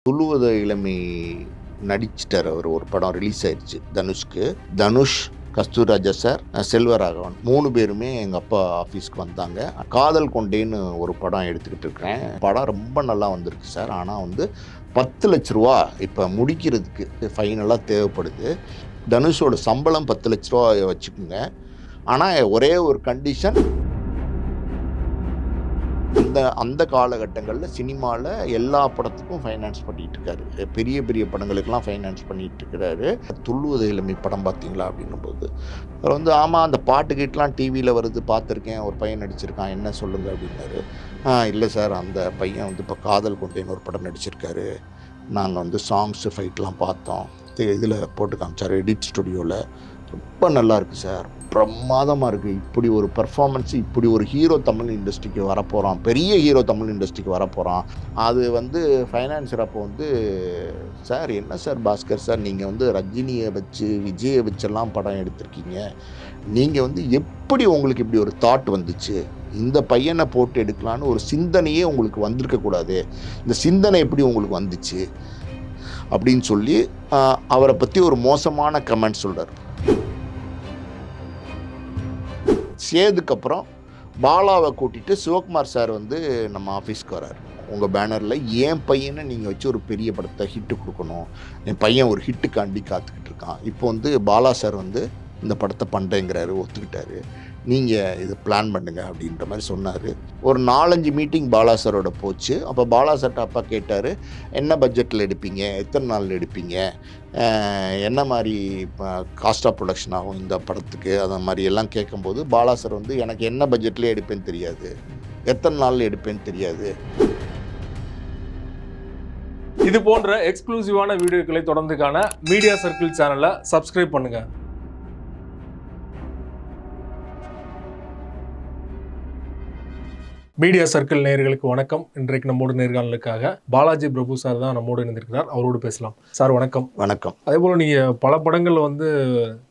துள்ளுவத இளமை நடிச்சிட்டார். அவர் ஒரு படம் ரிலீஸ் ஆயிடுச்சு தனுஷ்க்கு. தனுஷ், கஸ்தூரிராஜா சார், செல்வராகவன் 3 பேருமே எங்கள் அப்பா ஆஃபீஸ்க்கு வந்தாங்க. காதல் கொண்டேன்னு ஒரு படம் எடுத்துக்கிட்டு இருக்கிறேன். படம் ரொம்ப நல்லா வந்திருக்கு சார். ஆனால் வந்து 10 லட்ச ரூபா இப்போ முடிக்கிறதுக்கு ஃபைனலாக தேவைப்படுது. தனுஷோட சம்பளம் 10 லட்ச ரூபா வச்சுக்கோங்க. ஆனால் ஒரே ஒரு கண்டிஷன், அந்த காலகட்டங்களில் சினிமாவில் எல்லா படத்துக்கும் ஃபைனான்ஸ் பண்ணிகிட்டு இருக்காரு. பெரிய பெரிய படங்களுக்கெல்லாம் ஃபைனான்ஸ் பண்ணிகிட்டு இருக்கிறாரு. துள்ளுவத இளமை படம் பார்த்தீங்களா அப்படின்னும்போது அவர் வந்து ஆமாம் அந்த பாட்டு கீட்டெலாம் டிவியில் வருது, பார்த்துருக்கேன், ஒரு பையன் நடிச்சிருக்கான், என்ன சொல்லுங்கள் அப்படின்னாரு. இல்லை சார், அந்த பையன் வந்து இப்போ காதல் கொண்டேன்னு ஒரு படம் நடிச்சிருக்காரு. நாங்கள் வந்து சாங்ஸு ஃபைட்லாம் பார்த்தோம், இதில் போட்டு காமிச்சார் எடிட் ஸ்டுடியோவில். ரொம்ப நல்லா இருக்குது சார், பிரமாதமாக இருக்குது. இப்படி ஒரு பர்ஃபார்மன்ஸு, இப்படி ஒரு ஹீரோ தமிழ் இண்டஸ்ட்ரிக்கு வரப்போகிறான், பெரிய ஹீரோ தமிழ் இண்டஸ்ட்ரிக்கு வரப்போகிறான். அது வந்து ஃபைனான்சர் அப்போ வந்து, சார் என்ன சார் பாஸ்கர் சார், நீங்கள் வந்து ரஜினியை வச்சு விஜயை வச்செல்லாம் படம் எடுத்திருக்கீங்க, நீங்கள் வந்து எப்படி உங்களுக்கு இப்படி ஒரு தாட் வந்துச்சு, இந்த பையனை போட்டு எடுக்கலான்னு ஒரு சிந்தனையே உங்களுக்கு வந்திருக்கக்கூடாது, இந்த சிந்தனை எப்படி உங்களுக்கு வந்துச்சு அப்படின்னு சொல்லி அவரை பற்றி ஒரு மோசமான கமெண்ட் சொல்கிறார். சேதுக்கப்புறம் பாலாவை கூட்டிகிட்டு சிவகுமார் சார் வந்து நம்ம ஆஃபீஸ்க்கு வரார். உங்கள் பேனரில் என் பையனை நீங்கள் வச்சு ஒரு பெரிய படத்தை ஹிட்டு கொடுக்கணும், என் பையன் ஒரு ஹிட்டுக்காண்டி காத்துக்கிட்டு இருக்கான். இப்போ வந்து பாலா சார் வந்து இந்த படத்தை பண்ணுறேங்கிறாரு, ஒத்துக்கிட்டாரு, நீங்கள் இது பிளான் பண்ணுங்கள் அப்படின்ற மாதிரி சொன்னார். ஒரு 4-5 மீட்டிங் பாலா சாரோட போச்சு. அப்போ பாலா சார்ட்ட அப்பா கேட்டார், என்ன பட்ஜெட்டில் எடுப்பீங்க, எத்தனை நாளில் எடுப்பீங்க, என்ன மாதிரி காஸ்ட் ஆஃப் ப்ரொடக்ஷன் ஆகும் இந்த படத்துக்கு, அந்த மாதிரி எல்லாம் கேட்கும்போது பாலா சார் வந்து எனக்கு என்ன பட்ஜெட்லேயே எடுப்பேன்னு தெரியாது, எத்தனை நாளில் எடுப்பேன்னு தெரியாது. இது போன்ற எக்ஸ்க்ளூசிவான வீடியோக்களை தொடர்ந்து காண மீடியா சர்க்கிள் சேனலை சப்ஸ்கிரைப் பண்ணுங்கள். மீடியா சர்க்கிள் நேயர்களுக்கு வணக்கம். இன்றைக்கு நம்மோடு நேர்காணலுக்காக பாலாஜி பிரபு சார் தான் நம்மோடு இணைந்திருக்கிறார். அவரோடு பேசலாம். சார் வணக்கம். வணக்கம். அதே போல் நீங்கள் பல படங்கள் வந்து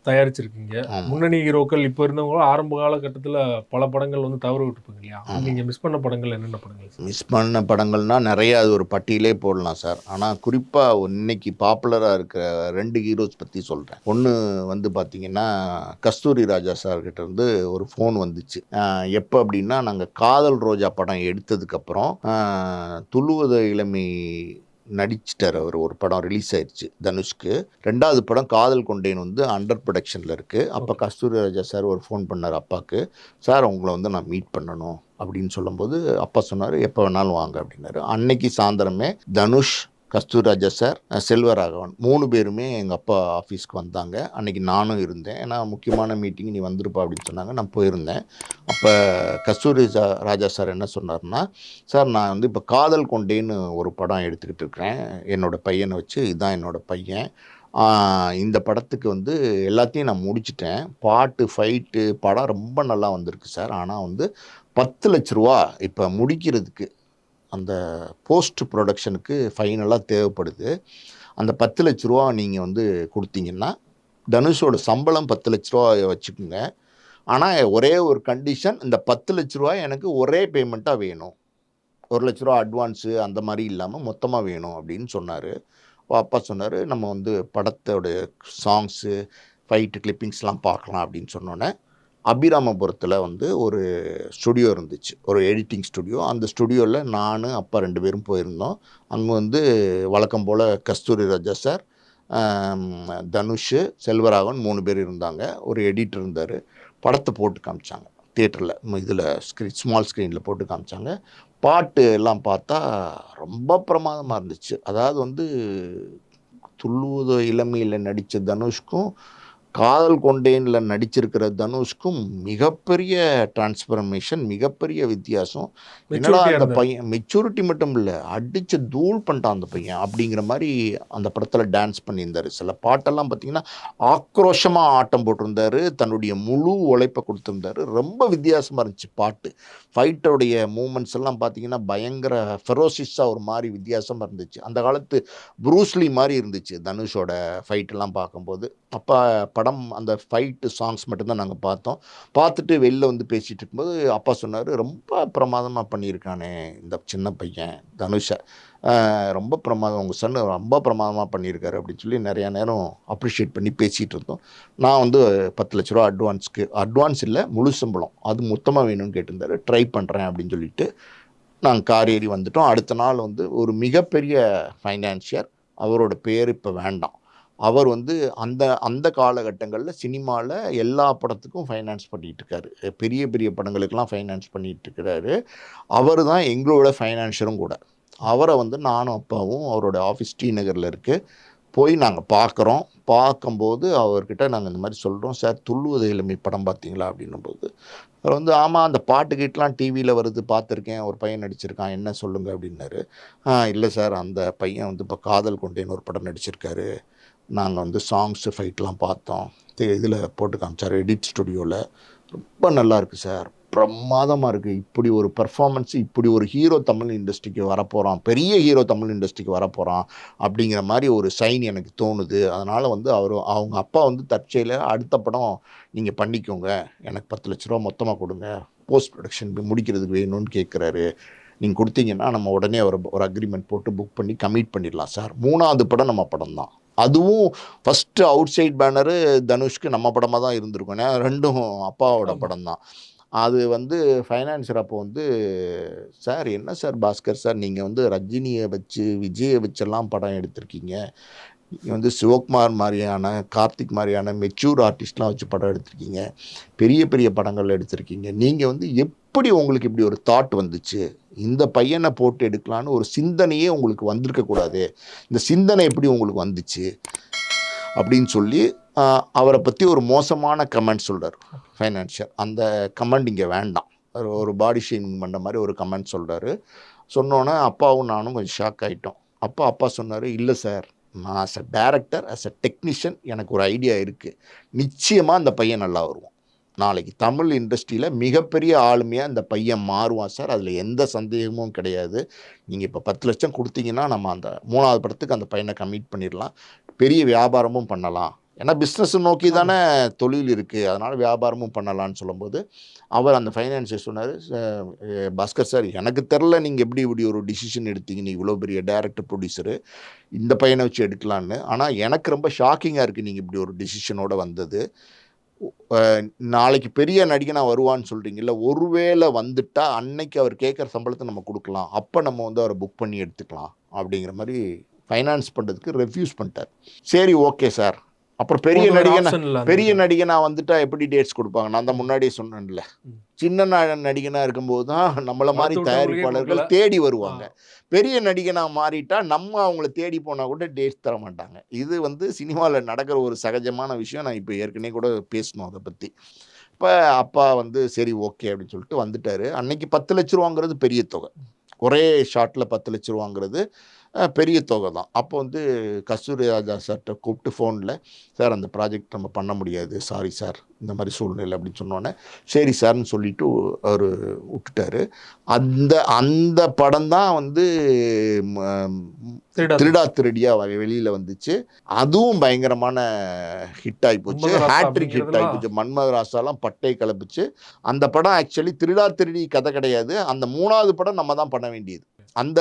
தயாரிச்சிருக்கீங்க. முன்னணி ஹீரோக்கள் இப்போ இருந்தவங்களும் ஆரம்ப காலகட்டத்தில் பல படங்கள் வந்து தவறு விட்டுருப்பீங்க இல்லையா? நீங்கள் மிஸ் பண்ண படங்கள் என்னென்ன படங்கள்? மிஸ் பண்ண படங்கள்னால் நிறையா, அது ஒரு பட்டியலே போடலாம் சார். ஆனால் குறிப்பாக இன்னைக்கு பாப்புலராக இருக்கிற 2 ஹீரோஸ் பற்றி சொல்கிறேன். ஒன்று வந்து பார்த்திங்கன்னா, கஸ்தூரிராஜா சார்கிட்ட இருந்து ஒரு ஃபோன் வந்துச்சு. எப்போ அப்படின்னா, நாங்கள் காதல் ரோஜா படம் எடுத்ததுக்கப்புறம் துள்ளுவத இளமை நடிச்சிட்டார். அவர் ஒரு படம் ரிலீஸ் ஆயிடுச்சு தனுஷ்க்கு. 2வது படம் காதல் கொண்டேன் வந்து அண்டர் ப்ரொடக்ஷனில் இருக்குது. அப்போ கஸ்தூரிராஜா சார் ஒரு ஃபோன் பண்ணார் அப்பாவுக்கு, சார் உங்களை வந்து நான் மீட் பண்ணணும் அப்படின்னு சொல்லும்போது அப்பா சொன்னார், எப்போ வேணாலும் வாங்க அப்படின்னாரு. அன்னைக்கு சாயந்தரமே தனுஷ், கஸ்தூரிராஜா சார், செல்வராகவன் 3 பேருமே எங்கள் அப்பா ஆஃபீஸ்க்கு வந்தாங்க. அன்றைக்கி நானும் இருந்தேன். ஏன்னா முக்கியமான மீட்டிங், நீ வந்துருப்பா அப்படின்னு சொன்னாங்க. நான் போயிருந்தேன். அப்போ ராஜா சார் என்ன சொன்னார்னா, சார் நான் வந்து இப்போ காதல் கொண்டேன்னு ஒரு படம் எடுத்துக்கிட்டு இருக்கிறேன் என்னோடய பையனை வச்சு, இதுதான் என்னோடய பையன். இந்த படத்துக்கு வந்து எல்லாத்தையும் நான் முடிச்சிட்டேன், பாட்டு ஃபைட்டு படம் ரொம்ப நல்லா வந்திருக்கு சார். ஆனால் வந்து 10 லட்ச ரூபா இப்போ முடிக்கிறதுக்கு, அந்த போஸ்ட் ப்ரொடக்ஷனுக்கு ஃபைனலாக தேவைப்படுது. அந்த 10 லட்ச ரூபா நீங்கள் வந்து கொடுத்தீங்கன்னா, தனுஷோட சம்பளம் 10 லட்ச ரூபா வச்சுக்கோங்க. ஆனால் ஒரே ஒரு கண்டிஷன், இந்த 10 லட்ச ரூபா எனக்கு ஒரே பேமெண்ட்டாக வேணும், 1 லட்ச ரூபா அட்வான்ஸு அந்த மாதிரி இல்லாமல் மொத்தமாக வேணும் அப்படின்னு சொன்னார். அப்பா சொன்னார், நம்ம வந்து படத்தோடைய சாங்ஸு ஃபைட்டு கிளிப்பிங்ஸ்லாம் பார்க்கலாம் அப்படின்னு சொன்னோன்னே, அபிராமபுரத்தில் வந்து ஒரு ஸ்டுடியோ இருந்துச்சு, ஒரு எடிட்டிங் ஸ்டுடியோ. அந்த ஸ்டுடியோவில் நான் அப்பா 2 பேரும் போயிருந்தோம். அங்கே வந்து வழக்கம் போல் கஸ்தூரிராஜா சார், தனுஷ், செல்வராகவன் 3 பேர் இருந்தாங்க. ஒரு எடிட்டர் இருந்தார். படத்தை போட்டு காமிச்சாங்க தியேட்டரில், இதில் ஸ்மால் ஸ்க்ரீனில் போட்டு காமிச்சாங்க. பாட்டு எல்லாம் பார்த்தா ரொம்ப பிரமாதமாக இருந்துச்சு. அதாவது வந்து துள்ளுவத இளமையில் நடித்த தனுஷ்க்கும் காதல் கொண்டேனில் நடிச்சிருக்கிற தனுஷ்க்கும் மிகப்பெரிய டிரான்ஸ்ஃபர்மேஷன், மிகப்பெரிய வித்தியாசம். என்னடா அந்த பையன் மெச்சூரிட்டி மட்டும் இல்லை, அடித்து தூள் பண்ணிட்டான் அந்த பையன் அப்படிங்கிற மாதிரி அந்த படத்தில் டான்ஸ் பண்ணியிருந்தார். சில பாட்டெல்லாம் பார்த்திங்கன்னா ஆக்ரோஷமாக ஆட்டம் போட்டிருந்தார், தன்னுடைய முழு உழைப்பை கொடுத்துருந்தார். ரொம்ப வித்தியாசமாக இருந்துச்சு பாட்டு. ஃபைட்டோடைய மூமெண்ட்ஸ் எல்லாம் பார்த்திங்கன்னா பயங்கர ஃபெரோசிஸாக ஒரு மாதிரி வித்தியாசமாக இருந்துச்சு. அந்த காலத்து ப்ரூஸ்லி மாதிரி இருந்துச்சு தனுஷோட ஃபைட்டெல்லாம் பார்க்கும்போது. அப்போ படம் அந்த ஃபைட்டு சாங்ஸ் மட்டும்தான் நாங்கள் பார்த்தோம். பார்த்துட்டு வெளில வந்து பேசிகிட்டு இருக்கும்போது அப்பா சொன்னார், ரொம்ப பிரமாதமாக பண்ணியிருக்கானே இந்த சின்ன பையன் தனுஷை, ரொம்ப பிரமாதம், உங்கள் சன்னு ரொம்ப பிரமாதமாக பண்ணியிருக்காரு அப்படின்னு சொல்லி நிறையா நேரம் அப்ரிஷியேட் பண்ணி பேசிகிட்டு இருந்தோம். நான் வந்து 10 லட்ச ரூபா அட்வான்ஸ் இல்லை, முழு சம்பளம் அது மொத்தமாக வேணும்னு கேட்டிருந்தாரு. ட்ரை பண்ணுறேன் அப்படின்னு சொல்லிட்டு நாங்கள் கார் ஏறி வந்துட்டோம். அடுத்த நாள் வந்து ஒரு மிகப்பெரிய ஃபைனான்சியர், அவரோட பேர் இப்போ வேண்டாம், அவர் வந்து அந்த அந்த காலகட்டங்களில் சினிமாவில் எல்லா படத்துக்கும் ஃபைனான்ஸ் பண்ணிகிட்ருக்காரு, பெரிய பெரிய படங்களுக்கெல்லாம் ஃபைனான்ஸ் பண்ணிகிட்ருக்கிறாரு. அவர் தான் எங்களோட ஃபைனான்ஷியரும் கூட. அவரை வந்து நானும் அப்பாவும், அவரோட ஆஃபீஸ் ஸ்ரீநகரில் இருக்குது, போய் நாங்கள் பார்க்குறோம். பார்க்கும்போது அவர்கிட்ட நாங்கள் இந்த மாதிரி சொல்கிறோம், சார் துள்ளுவது இளமை படம் பார்த்தீங்களா அப்படின்னும்போது அவர் வந்து ஆமாம் அந்த பாட்டு கீட்டெலாம் டிவியில் வருது பார்த்துருக்கேன், ஒரு பையன் நடிச்சிருக்கான், என்ன சொல்லுங்கள் அப்படின்னாரு. இல்லை சார் அந்த பையன் வந்து இப்போ காதல் கொண்டேன்னு ஒரு படம் நடிச்சிருக்காரு, நாங்கள் வந்து சாங்ஸு ஃபைட்லாம் பார்த்தோம், இதில் போட்டு காமிச்சார் எடிட் ஸ்டுடியோவில், ரொம்ப நல்லா இருக்குது சார், பிரமாதமாக இருக்குது, இப்படி ஒரு பர்ஃபார்மன்ஸு, இப்படி ஒரு ஹீரோ தமிழ் இண்டஸ்ட்ரிக்கு வரப்போகிறான், பெரிய ஹீரோ தமிழ் இண்டஸ்ட்ரிக்கு வரப்போகிறான் அப்படிங்கிற மாதிரி ஒரு சைன் எனக்கு தோணுது. அதனால் வந்து அவங்க அப்பா வந்து தற்செயலாக அடுத்த படம் நீங்கள் பண்ணிக்கோங்க, எனக்கு 10 லட்ச ரூபா மொத்தமாக கொடுங்க, போஸ்ட் ப்ரொடக்ஷன் முடிக்கிறதுக்கு வேணும்னு கேட்குறாரு, நீங்கள் கொடுத்தீங்கன்னா நம்ம உடனே ஒரு அக்ரிமெண்ட் போட்டு புக் பண்ணி கமிட் பண்ணிடலாம் சார். 3வது படம் நம்ம படம் தான், அதுவும் ஃபஸ்ட்டு அவுட் சைட் பேனரு தனுஷ்க்கு நம்ம படமாக தான் இருந்திருக்கும், ஏன்னா 2ம் அப்பாவோட படம் தான். அது வந்து ஃபைனான்சர் அப்போ வந்து, சார் என்ன சார் பாஸ்கர் சார், நீங்கள் வந்து ரஜினியை வச்சு விஜயை வச்செல்லாம் படம் எடுத்திருக்கீங்க, நீங்கள் வந்து சிவகுமார் மாதிரியான, கார்த்திக் மாதிரியான மெச்சூர் ஆர்டிஸ்ட்லாம் வச்சு படம் எடுத்திருக்கீங்க, பெரிய பெரிய படங்கள் எடுத்திருக்கீங்க, நீங்கள் வந்து எப்படி உங்களுக்கு இப்படி ஒரு தாட் வந்துச்சு, இந்த பையனை போட்டு எடுக்கலான்னு ஒரு சிந்தனையே உங்களுக்கு வந்திருக்கக்கூடாது, இந்த சிந்தனை எப்படி உங்களுக்கு வந்துச்சு அப்படின்னு சொல்லி அவரை பற்றி ஒரு மோசமான கமெண்ட் சொல்கிறார் ஃபைனான்ஷியர். அந்த கமெண்ட் இங்கே வேண்டாம், ஒரு ஷேமிங் பண்ண மாதிரி ஒரு கமெண்ட் சொல்கிறாரு. சொன்னோன்னே அப்பாவும் நானும் கொஞ்சம் ஷாக் ஆகிட்டோம். அப்பா சொன்னார், இல்லை சார், நான் as a director, as a technician எனக்கு ஒரு ஐடியா இருக்குது, நிச்சயமாக அந்த பையன் நல்லா வருவான், நாளைக்கு தமிழ் இண்டஸ்ட்ரியில் மிகப்பெரிய ஆளுமையாக இந்த பையன் மாறுவான் சார், அதில் எந்த சந்தேகமும் கிடையாது, நீங்கள் இப்போ 10 லட்சம் கொடுத்தீங்கன்னா நம்ம அந்த 3வது படத்துக்கு அந்த பையனை கமிட் பண்ணிடலாம், பெரிய வியாபாரமும் பண்ணலாம், ஏன்னா பிஸ்னஸ் நோக்கி தானே தொழில் இருக்குது, அதனால் வியாபாரமும் பண்ணலான்னு சொல்லும்போது அவர் அந்த ஃபைனான்சியர் சொன்னார், பாஸ்கர் சார் எனக்கு தெரில நீங்கள் எப்படி இப்படி ஒரு டிசிஷன் எடுத்தீங்க, நீ இவ்வளோ பெரிய டைரக்டர் ப்ரொடியூசரு இந்த பையனை வச்சு எடுக்கலான்னு, ஆனால் எனக்கு ரொம்ப ஷாக்கிங்காக இருக்குது நீங்கள் இப்படி ஒரு டிசிஷனோடு வந்தது, நாளைக்கு பெரிய நடிகனாக வருவான்னு சொல்கிறீங்கல்ல, ஒருவேளை வந்துட்டால் அன்னைக்கு அவர் கேட்குற சம்பளத்தை நம்ம கொடுக்கலாம், அப்போ நம்ம வந்து அவரை புக் பண்ணி எடுத்துக்கலாம் அப்படிங்கிற மாதிரி ஃபைனான்ஸ் பண்ணுறதுக்கு ரெஃப்யூஸ் பண்ணிட்டார். சரி ஓகே சார், அப்புறம் பெரிய நடிகனாக வந்துட்டா எப்படி டேட்ஸ் கொடுப்பாங்க, நான் தான் முன்னாடியே சொன்னேன்ல, சின்ன நடிகனாக இருக்கும்போது தான் நம்மளை மாதிரி தயாரிப்பாளர்கள் தேடி வருவாங்க, பெரிய நடிகனாக மாறிட்டா நம்ம அவங்கள தேடி போனால் கூட டேட்ஸ் தர மாட்டாங்க. இது வந்து சினிமாவில் நடக்கிற ஒரு சகஜமான விஷயம், நான் இப்போ ஏற்கனவே கூட பேசணும் அதை பற்றி. இப்போ அப்பா வந்து சரி ஓகே அப்படின்னு சொல்லிட்டு வந்துட்டார். அன்னைக்கு 10 லட்ச ரூபாங்கிறது பெரிய தொகை, ஒரே ஷாட்டில் 10 லட்ச ரூபாங்கிறது பெரிய தொகை தான். அப்போ வந்து கஸ்தூரி ராஜா சார்கிட்ட கூப்பிட்டு ஃபோனில், சார் அந்த ப்ராஜெக்ட் நம்ம பண்ண முடியாது, சாரி சார் இந்த மாதிரி சூழ்நிலை அப்படின்னு சொன்னோன்னே சரி சார்னு சொல்லிவிட்டு அவர் விட்டுட்டார். அந்த படம் தான் வந்து திருடா திருடியாக வெளியில் வந்துச்சு, அதுவும் பயங்கரமான ஹிட் ஆகிப்போச்சு, ஹேட்ரிக் ஹிட் ஆகிப்போச்சு, மன்மதராசாலாம் பட்டை கிளப்பிச்சு. அந்த படம் ஆக்சுவலி திருடா திருடி கதை கிடையாது, அந்த 3வது படம் நம்ம தான் பண்ண வேண்டியது, அந்த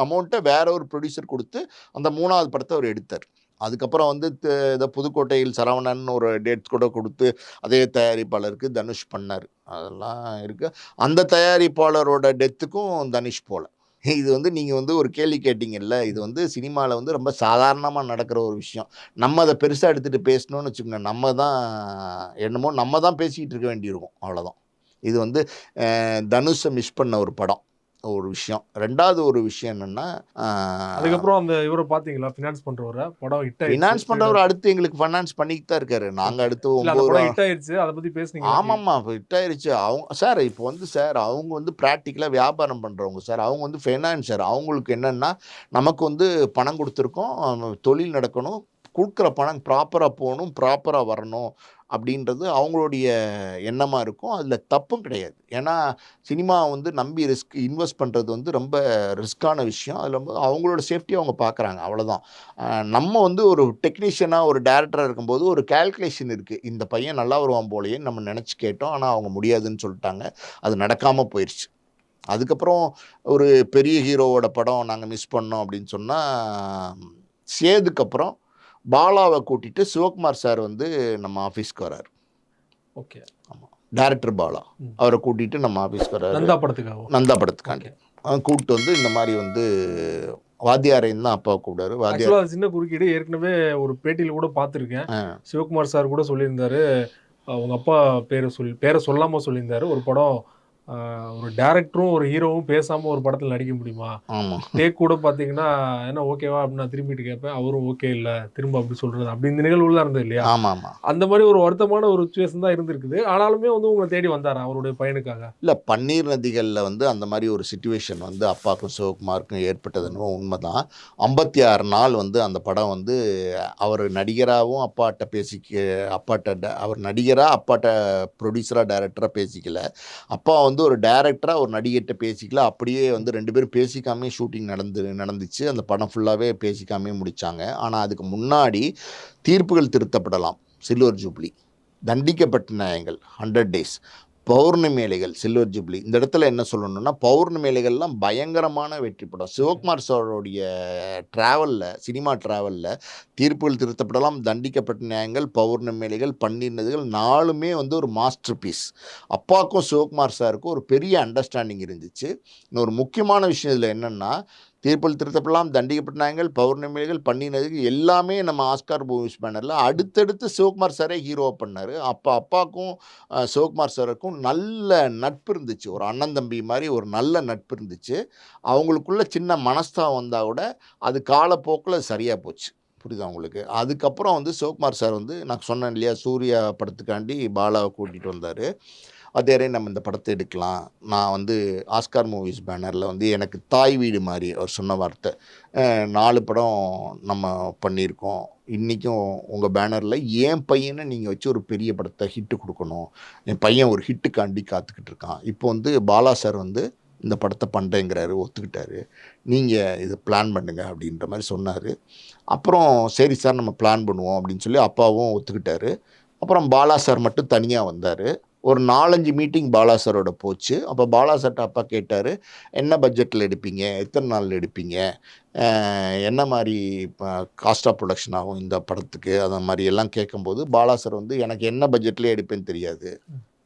அமௌண்ட்டை வேற ஒரு ப்ரொடியூசர் கொடுத்து அந்த 3வது படத்தை அவர் எடுத்தார். அதுக்கப்புறம் வந்து இந்த புதுக்கோட்டையில் சரவணன் ஒரு டேட்ஸ் கூட கொடுத்து அதே தயாரிப்பாளருக்கு தனுஷ் பண்ணார், அதெல்லாம் இருக்குது. அந்த தயாரிப்பாளரோட டெத்துக்கும் தனுஷ் போல. இது வந்து நீங்கள் வந்து ஒரு கேள்வி கேட்டிங்கல்ல, இது வந்து சினிமாவில் வந்து ரொம்ப சாதாரணமாக நடக்கிற ஒரு விஷயம், நம்ம அதை பெருசாக எடுத்துகிட்டு பேசணும்னு வச்சுக்கோங்க, நம்ம தான் பேசிக்கிட்டு இருக்க வேண்டியிருக்கும், அவ்வளோதான். இது வந்து தனுஷை மிஸ் பண்ண ஒரு படம், ஒரு விஷயம். 2வது ஒரு விஷயம் என்னன்னா, அதுக்கப்புறம் அந்த இவரை பார்த்தீங்களா, ஃபினான்ஸ் பண்றவரை, படம் ஹிட் ஆயிடுச்சு, ஃபினான்ஸ் பண்றவர் அடுத்து எங்களுக்கு ஃபைனான்ஸ் பண்ணிட்டு தான் இருக்காரு, நாங்கள் அடுத்து 9 ஹிட் ஆயிடுச்சு, அதை பற்றி பேசுனீங்க. ஆமாம்மா ஹிட் ஆயிடுச்சு. அவங்க சார் இப்போ வந்து சார் அவங்க வந்து ப்ராக்டிக்கலாக வியாபாரம் பண்ணுறவங்க சார், அவங்க வந்து ஃபைனான்சர், அவங்களுக்கு என்னென்னா நமக்கு வந்து பணம் கொடுத்துருக்கோம், தொழில் நடக்கணும், கொடுக்குற பணம் ப்ராப்பராக போகணும், ப்ராப்பராக வரணும் அப்படின்றது அவங்களுடைய எண்ணமாக இருக்கும். அதில் தப்பும் கிடையாது. ஏன்னா சினிமா வந்து நம்பி இன்வெஸ்ட் பண்ணுறது வந்து ரொம்ப ரிஸ்க்கான விஷயம். அதில் வந்து அவங்களோட சேஃப்டியை அவங்க பார்க்குறாங்க, அவ்வளோதான். நம்ம வந்து ஒரு டெக்னீஷியனாக ஒரு டேரக்டராக இருக்கும்போது ஒரு கால்குலேஷன் இருக்குது. இந்த பையன் நல்லா வருவான் போலேன்னு நம்ம நினச்சி கேட்டோம். ஆனால் அவங்க முடியாதுன்னு சொல்லிட்டாங்க. அது நடக்காமல் போயிடுச்சு. அதுக்கப்புறம் ஒரு பெரிய ஹீரோவோட படம் நாங்கள் மிஸ் பண்ணோம் அப்படின்னு சொன்னால், சேதுக்கப்புறம் பாலாவை கூட்டிகிட்டு சிவகுமார் சார் வந்து நம்ம ஆஃபீஸ்க்கு வராரு. ஓகே. ஆமாம், டேரக்டர் பாலா அவரை கூட்டிகிட்டு நம்ம ஆஃபீஸ்க்கு வராரு. நந்தா படத்துக்காண்டி கூப்பிட்டு வந்து இந்த மாதிரி வந்து வாத்தியாரையும் தான் அப்பா கூப்பிடாரு. வாத்தியார் சின்ன குறுக்கீடு ஏற்கனவே ஒரு பேட்டியில் கூட பார்த்துருக்கேன். சிவகுமார் சார் கூட சொல்லியிருந்தாரு, அவங்க அப்பா பேரை சொல்லாமல் சொல்லியிருந்தாரு, ஒரு படம் ஒரு டேரக்டரும் ஒரு ஹீரோவும் பேசாமல் ஒரு படத்தில் நடிக்க முடியுமா? ஆமாம், டேக் கூட பார்த்தீங்கன்னா என்ன ஓகேவா அப்படின்னு நான் திரும்பிட்டு கேட்பேன், அவரும் ஓகே இல்லை திரும்ப அப்படி சொல்கிறது அப்படி இந்த நிகழ்வுலாம் இருந்தது இல்லையா? ஆமாம் ஆமாம். அந்த மாதிரி ஒரு வருத்தமான ஒரு சுச்சுவேஷன் தான் இருந்திருக்குது. ஆனாலுமே வந்து உங்களை தேடி வந்தார் அவருடைய பையனுக்காக. இல்லை, பன்னீர் நதிகளில் வந்து அந்த மாதிரி ஒரு சுச்சுவேஷன் வந்து அப்பாவுக்கும் சிவகுமாருக்கும் ஏற்பட்டதுன்னு உண்மைதான். 56 நாள் வந்து அந்த படம் வந்து அவர் நடிகராகவும் அவர் நடிகராக அப்பாட்ட ப்ரொடியூசராக டைரக்டராக பேசிக்கல. அப்பா வந்து ஒரு டைரக்டராக ஒரு நடிகர்கிட்ட பேசிக்கல. அப்படியே வந்து 2 பேரும் பேசிக்காமே ஷூட்டிங் நடந்துச்சு. அந்த படம் ஃபுல்லாகவே பேசிக்காமே முடித்தாங்க. ஆனால் அதுக்கு முன்னாடி தீர்ப்புகள் திருத்தப்படலாம், சில்வர் ஜூப்ளி, தண்டிக்கப்பட்ட நியாயங்கள் 100 டேஸ், பௌர்ணமி வேலைகள், சில்வர் ஜூப்ளி. இந்த இடத்துல என்ன சொல்லணும்னா, பௌர்ணமி வேலைகள்லாம் பயங்கரமான வெற்றி படம். சிவகுமார் சாரோடைய ட்ராவலில், சினிமா ட்ராவலில் தீர்ப்புகள் திருத்தப்படலாம், தண்டிக்கப்பட்ட நியாயங்கள், பௌர்ணமி வேலைகள், பன்னீர் நதிகள் 4மே வந்து ஒரு மாஸ்டர் பீஸ். அப்பாவுக்கும் சிவகுமார் சாருக்கும் ஒரு பெரிய அண்டர்ஸ்டாண்டிங் இருந்துச்சு. இன்னொரு முக்கியமான விஷயம் இதில் என்னென்னா, தீர்ப்புகள் திருத்தப்படலாம், தண்டிக்கப்பட்ட நியாயங்கள், பௌர்ணமிகள், பன்னீர் நதிகள் எல்லாமே நம்ம ஆஸ்கார் மூவிஸ் பேனரில் அடுத்தடுத்து சிவகுமார் சாரே ஹீரோவாக பண்ணார். அப்பாவுக்கும் சிவகுமார் சாருக்கும் நல்ல நட்பு இருந்துச்சு. ஒரு அண்ணன் தம்பி மாதிரி ஒரு நல்ல நட்பு இருந்துச்சு. அவங்களுக்குள்ள சின்ன மனஸ்தாபம் வந்தால் கூட அது காலப்போக்கில் சரியாக போச்சு. புரியுதா உங்களுக்கு? அதுக்கப்புறம் வந்து சிவகுமார் சார் வந்து நான் சொன்னேன் இல்லையா, சூர்யா படத்துக்காண்டி பாலாவை கூட்டிகிட்டு வந்தார். அதே நம்ம இந்த படத்தை எடுக்கலாம், நான் வந்து ஆஸ்கார் மூவிஸ் பேனரில் வந்து எனக்கு தாய் வீடு மாதிரி அவர் சொன்ன வார்த்தை, 4 படம் நம்ம பண்ணியிருக்கோம், இன்றைக்கும் உங்கள் பேனரில் என் பையனை நீங்கள் வச்சு ஒரு பெரிய படத்தை ஹிட்டு கொடுக்கணும், என் பையன் ஒரு ஹிட்டுக்காண்டி காத்துக்கிட்டு இருக்கான், இப்போ வந்து பாலா சார் வந்து இந்த படத்தை பண்ணுறேங்கிறாரு, ஒத்துக்கிட்டாரு, நீங்கள் இதை பிளான் பண்ணுங்கள் அப்படின்ற மாதிரி சொன்னார். அப்புறம் சரி சார் நம்ம பிளான் பண்ணுவோம் அப்படின்னு சொல்லி அப்பாவும் ஒத்துக்கிட்டாரு. அப்புறம் பாலா சார் மட்டும் தனியாக வந்தார். ஒரு 4-5 மீட்டிங் பாலா சாரோட போச்சு. அப்போ பாலா சார்ட்ட அப்பா கேட்டார், என்ன பட்ஜெட்டில் எடுப்பீங்க, எத்தனை நாளில் எடுப்பீங்க, என்ன மாதிரி காஸ்ட் ஆஃப் ப்ரொடக்ஷன் ஆகும் இந்த படத்துக்கு, அந்த மாதிரி எல்லாம் கேட்கும்போது பாலா சார் வந்து எனக்கு என்ன பட்ஜெட்லேயே எடுப்பேன்னு தெரியாது,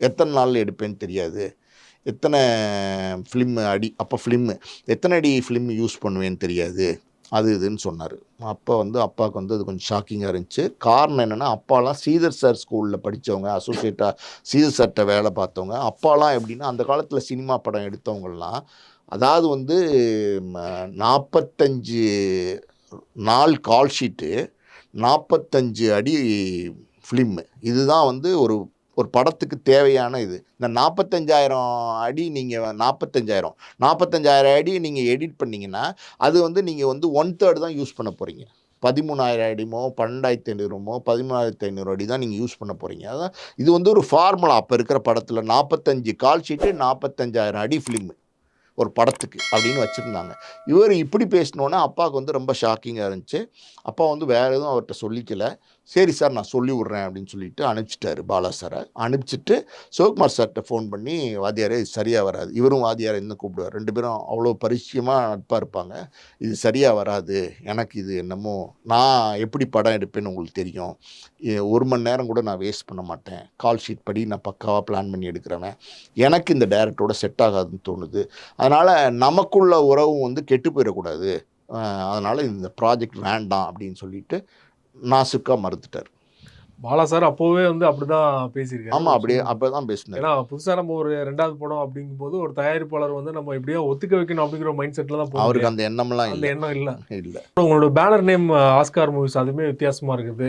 எத்தனை நாளில் எடுப்பேன்னு தெரியாது, எத்தனை எத்தனை அடி ஃபிலிம் யூஸ் பண்ணுவேன்னு தெரியாது, அது இதுன்னு சொன்னார். அப்போ வந்து அப்பாவுக்கு வந்து அது கொஞ்சம் ஷாக்கிங்காக இருந்துச்சு. காரணம் என்னென்னா, அப்பாலாம் ஸ்ரீதர் சார் ஸ்கூலில் படித்தவங்க, அசோசியேட்டாக ஸ்ரீதர் சார்கிட்ட வேலை பார்த்தவங்க. அப்பாலாம் எப்படின்னா அந்த காலத்தில் சினிமா படம் எடுத்தவங்கலாம், அதாவது வந்து 45 நாள் கால் ஷீட்டு, 45 அடி ஃபிலிம்மு, இதுதான் வந்து ஒரு படத்துக்கு தேவையான இது. இந்த 45,000 அடி நீங்கள் 45,000 அடி நீங்கள் எடிட் பண்ணிங்கன்னா அது வந்து நீங்கள் வந்து 1/3 தான் யூஸ் பண்ண போகிறீங்க. 13,000 அடிமோ 12,500 13,500 அடி தான் நீங்கள் யூஸ் பண்ண போகிறீங்க. அதான் இது வந்து ஒரு ஃபார்முலா. அப்போ இருக்கிற படத்தில் 45 கால் ஷீட்டு, 45,000 அடி ஃபிலிம்மு ஒரு படத்துக்கு அப்படின்னு வச்சுருந்தாங்க. இவர் இப்படி பேசினோன்னே அப்பாவுக்கு வந்து ரொம்ப ஷாக்கிங்காக இருந்துச்சு. அப்பா வந்து வேறு எதுவும் அவர்கிட்ட சொல்லிக்கல. சரி சார் நான் சொல்லி விட்றேன் அப்படின்னு சொல்லிட்டு அனுப்பிச்சிட்டாரு பாலா சாரை. அனுப்பிச்சிட்டு சிவகுமார் சார்கிட்ட ஃபோன் பண்ணி, வாத்தியாரே இது சரியாக வராது, இவரும் வாத்தியாரை இன்னும் கூப்பிடுவார், 2 பேரும் அவ்வளோ பரிச்சயமாக நட்பாக இருப்பாங்க, இது சரியாக வராது, எனக்கு இது என்னமோ, நான் எப்படி படம் எடுப்பேன்னு உங்களுக்கு தெரியும், 1 மணி நேரம் கூட நான் வேஸ்ட் பண்ண மாட்டேன், கால் ஷீட் படி நான் பக்காவாக பிளான் பண்ணி எடுக்கிறவன், எனக்கு இந்த டைரக்டரோட செட் ஆகாதுன்னு தோணுது, அதனால் நமக்குள்ள உறவு வந்து கெட்டு போயிடக்கூடாது, அதனால் இந்த ப்ராஜெக்ட் வேண்டாம் அப்படின்னு சொல்லிட்டு நாசுக்காக மறுத்துட்டார். பாலா சார் அப்போவே வந்து அப்படிதான் பேசியிருக்காரு. ஆமாம், அப்படியே அப்போ தான் பேசினார். ஏன்னா புதுசாக நம்ம ஒரு 2வது படம் அப்படிங்கும்போது ஒரு தயாரிப்பாளர் வந்து நம்ம எப்படியோ ஒத்துக்க வைக்கணும் அப்படிங்கிற மைண்ட் செட்டில் தான் போகும். அவருக்கு அந்த எண்ணம்லாம் அந்த எண்ணம் இல்லை. உங்களோட பேனர் நேம் ஆஸ்கார் மூவிஸ் அதுவுமே வித்தியாசமாக இருக்குது.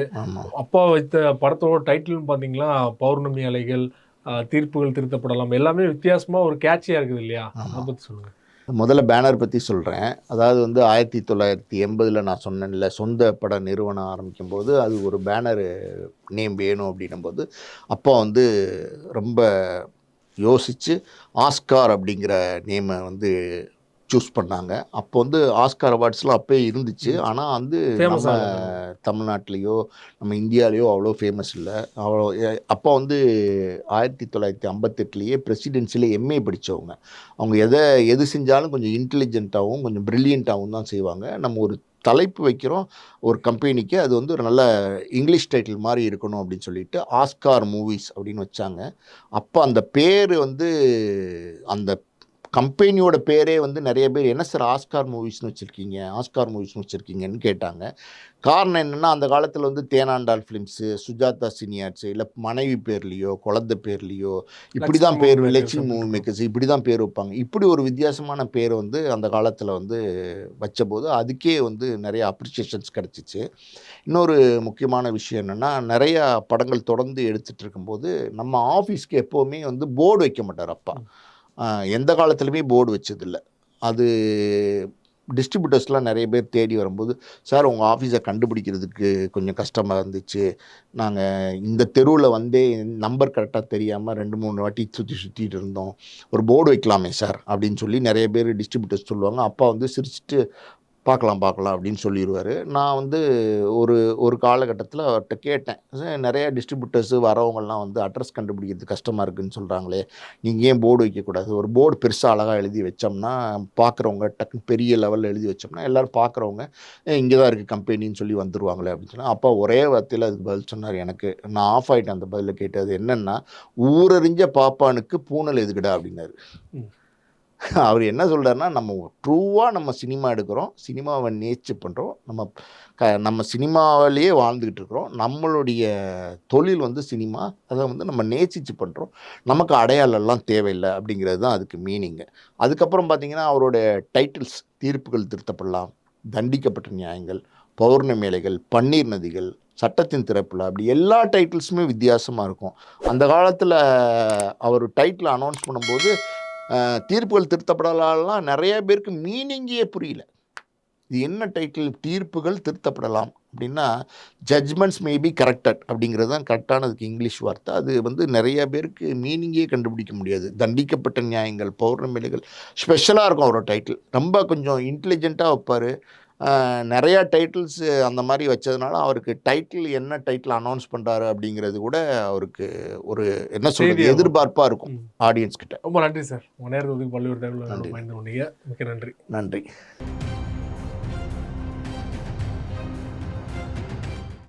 அப்பா வைத்த படத்தோட டைட்டில்னு பார்த்தீங்கன்னா பௌர்ணமி அலைகள், தீர்ப்புகள் திருத்தப்படலாம், எல்லாமே வித்தியாசமாக ஒரு கேட்சியாக இருக்குது இல்லையா? அதை பற்றி சொல்லுங்கள். முதல்ல பேனர் பற்றி சொல்கிறேன். அதாவது வந்து 1980 நான் சொன்னேன்ல, சொந்த பட நிறுவனம் ஆரம்பிக்கும்போது அது ஒரு பேனரு நேம் வேணும் அப்படின்னும்போது, அப்பா வந்து ரொம்ப யோசித்து ஆஸ்கார் அப்படிங்கிற நேமை வந்து சூஸ் பண்ணாங்க. அப்போ வந்து ஆஸ்கார் அவார்ட்ஸ்லாம் அப்பயே இருந்துச்சு. ஆனால் வந்து ஃபேமஸ் நம்ம ஆகல. தமிழ்நாட்டிலேயோ நம்ம இந்தியாலேயோ அவ்வளோ ஃபேமஸ் இல்லை. அவ்வளோ அப்போ வந்து 1958 பிரசிடென்சியில் எம்ஏ படித்தவங்க. அவங்க எது செஞ்சாலும் கொஞ்சம் இன்டெலிஜென்ட்டாகவும் கொஞ்சம் ப்ரில்லியண்ட்டாகவும் தான் செய்வாங்க. நம்ம ஒரு தலைப்பு வைக்கிறோம் ஒரு கம்பெனிக்கு, அது வந்து ஒரு நல்ல இங்கிலீஷ் டைட்டில் மாதிரி இருக்கணும் அப்படின்னு சொல்லிட்டு ஆஸ்கார் மூவிஸ் அப்படின்னு வச்சாங்க. அப்போ அந்த பேர் வந்து அந்த கம்பெனியோட பேரே வந்து நிறைய பேர் என்ன சார் ஆஸ்கார் மூவிஸ்னு வச்சுருக்கீங்க, ஆஸ்கார் மூவிஸ்னு வச்சுருக்கீங்கன்னு கேட்டாங்க. காரணம் என்னென்னா, அந்த காலத்தில் வந்து தேனாண்டாள் ஃபிலிம்ஸு, சுஜாதா சினியார்ட்ஸு, இல்லை மனைவி பேர்லேயோ குழந்தை பேர்லேயோ இப்படி தான் பேர், லட்சுமி மூவி மேக்கர்ஸ் இப்படி தான் பேர் வைப்பாங்க. இப்படி ஒரு வித்தியாசமான பேர் வந்து அந்த காலத்தில் வந்து வச்சபோது அதுக்கே வந்து நிறைய அப்ரிசியேஷன்ஸ் கிடச்சிச்சு. இன்னொரு முக்கியமான விஷயம் என்னென்னா, நிறையா படங்கள் தொடர்ந்து எடுத்துகிட்டு இருக்கும்போது நம்ம ஆஃபீஸ்க்கு எப்போவுமே வந்து போர்டு வைக்க மாட்டார் அப்பா. எந்த காலத்துலையுமே போர்டு வச்சதில்லை. அது டிஸ்ட்ரிபியூட்டர்ஸ்லாம் நிறைய பேர் தேடி வரும்போது, சார் உங்கள் ஆஃபீஸை கண்டுபிடிக்கிறதுக்கு கொஞ்சம் கஷ்டமாக இருந்துச்சு. நாங்கள் இந்த தெருவில் வந்தே நம்பர் கரெக்டாக தெரியாமல் 2, 3 வாட்டி சுற்றிட்டு இருந்தோம். ஒரு போர்டு வைக்கலாமே சார் அப்படின்னு சொல்லி நிறைய பேர் டிஸ்ட்ரிபியூட்டர்ஸ் சொல்லுவாங்க. அப்பா வந்து சிரிச்சுட்டு பார்க்கலாம் அப்படின்னு சொல்லிடுவார். நான் வந்து ஒரு காலகட்டத்தில் அவர்கிட்ட கேட்டேன், சார் நிறைய டிஸ்ட்ரிபியூட்டர்ஸு வரவங்கலாம் வந்து அட்ரஸ் கண்டுபிடிக்கிறது கஷ்டமாக இருக்குதுன்னு சொல்கிறாங்களே, நீங்கள் ஏன் போர்டு வைக்கக்கூடாது? ஒரு போர்டு பெருசாக அழகாக எழுதி வச்சோம்னா பார்க்குறவங்க டக்குன்னு பெரிய லெவலில் எழுதி வச்சோம்னா எல்லோரும் பார்க்குறவங்க இங்கே தான் இருக்குது கம்பெனின்னு சொல்லி வந்துடுவாங்களே அப்படின்னு சொன்னால், அப்பா ஒரே வார்த்தையில் அதுக்கு பதில் சொன்னார். எனக்கு நான் ஆஃப் ஆகிட்டேன் அந்த பதிலை கேட்டு. அது என்னென்னா, ஊரறிஞ்ச பாப்பானுக்கு பூனல் எதுக்குடா அப்படின்னாரு. அவர் என்ன சொல்கிறாருன்னா, நம்ம ட்ரூவாக நம்ம சினிமா எடுக்கிறோம், சினிமாவை நேச்சு பண்ணுறோம், நம்ம சினிமாவிலேயே வாழ்ந்துக்கிட்டு இருக்கிறோம், நம்மளுடைய தொழில் வந்து சினிமா, அதை வந்து நம்ம நேசித்து பண்ணுறோம், நமக்கு அடையாளம்லாம் தேவையில்லை அப்படிங்கிறது தான் அதுக்கு மீனிங்கு. அதுக்கப்புறம் பார்த்திங்கன்னா அவருடைய டைட்டில்ஸ் தீர்ப்புகள் திருத்தப்படலாம், தண்டிக்கப்பட்ட நியாயங்கள், பௌர்ணமேலைகள், பன்னீர் நதிகள், சட்டத்தின் திறப்பில், அப்படி எல்லா டைட்டில்ஸுமே வித்தியாசமாக இருக்கும். அந்த காலத்தில் அவர் டைட்டில் அனௌன்ஸ் பண்ணும்போது தீர்ப்புகள் திருத்தப்படலாம் நிறைய பேருக்கு மீனிங்கே புரியல. இது என்ன டைட்டில்? தீர்ப்புகள் திருத்தப்படலாம் அப்படின்னா ஜட்ஜ்மெண்ட்ஸ் மே பி கரெக்டட் அப்படிங்கிறது தான் கரெக்டானதுக்கு இங்கிலீஷ் வார்த்தை. அது வந்து நிறைய பேருக்கு மீனிங்கே கண்டுபிடிக்க முடியாது. தண்டிக்கப்பட்ட நியாயங்கள், பௌர்ணமிகள் ஸ்பெஷலாக இருக்கும் அவரோட டைட்டில். ரொம்ப கொஞ்சம் இன்டெலிஜென்ட்டாக வைப்பார். நிறையா டைட்டில்ஸ் அந்த மாதிரி வச்சதுனால அவருக்கு என்ன டைட்டில் அனௌன்ஸ் பண்ணுறாரு அப்படிங்கிறது கூட அவருக்கு ஒரு என்ன சொல்கிறது எதிர்பார்ப்பாக இருக்கும் ஆடியன்ஸ் கிட்ட. ரொம்ப நன்றி சார். உங்கள் நேரத்துக்கு பல்வேறு தகவல் மிக்க நன்றி. நன்றி.